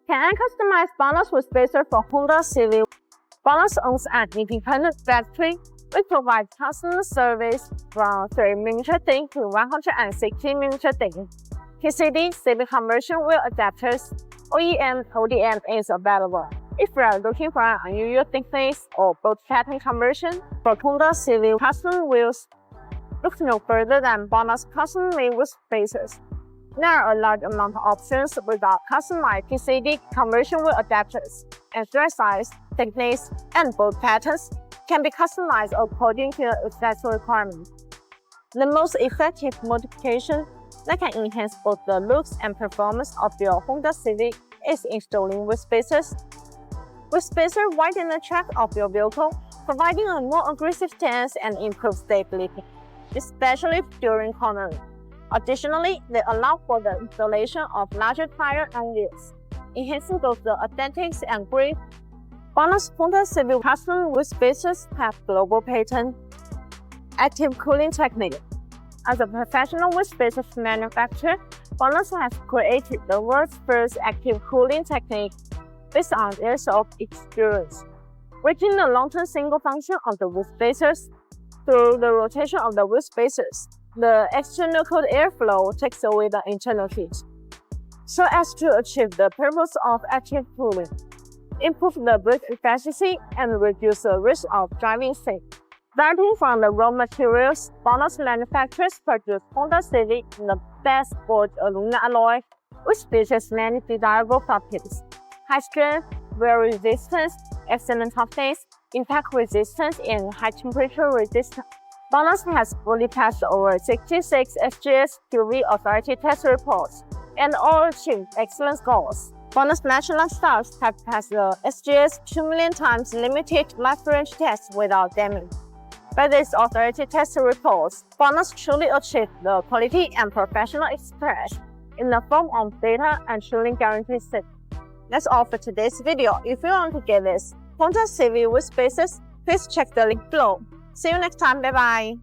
Can I customize BONOSS Wheel Spacers for Honda Civic? BONOSS owns an independent factory. We provide customer service from 3mm thick to 160mm thick. PCD Civic conversion wheel adapters, OEM is available. If you are looking for an unusual thickness or both pattern conversion for Honda Civic custom wheels, look no further than BONOSS custom-made wheel spacers. There are a large amount of options without customized PCD conversion wheel adapters, and thread size, thickness, and bolt patterns can be customized according to your exact requirements. The most effective modification that can enhance both the looks and performance of your Honda Civic is installing wheel spacers. Wheel spacers widen the track of your vehicle, providing a more aggressive stance and improved stability, especially during cornering. Additionally, they allow for the installation of larger tire and wheels, enhancing both the aesthetics and grip. BONOSS Honda Civic custom wheel spacers have global patent active cooling technique. As a professional wheel spacers manufacturer, BONOSS has created the world's first active cooling technique based on years of experience, reaching the long-term single function of the wheel spacers. Through the rotation of the wheel spacers, the external cold airflow takes away the internal heat, so as to achieve the purpose of active cooling, improve the brake efficiency, and reduce the risk of driving sick. Starting from the raw materials, BONOSS manufacturers produce Honda Civic in the best forged aluminum alloy, which features many desirable properties: high strength, wear resistance, excellent toughness, impact resistance, and high temperature resistance. BONOSS has fully passed over 66 SGS QV authority test reports and all achieved excellent scores. BONOSS national stars have passed the SGS 2 million times limited life range test without damage. By these authority test reports, BONOSS truly achieved the quality and professional expressed in the form of data and truly guaranteed safety. That's all for today's video. If you want to get this Honda Civic wheel spacers, please check the link below. See you next time. Bye bye.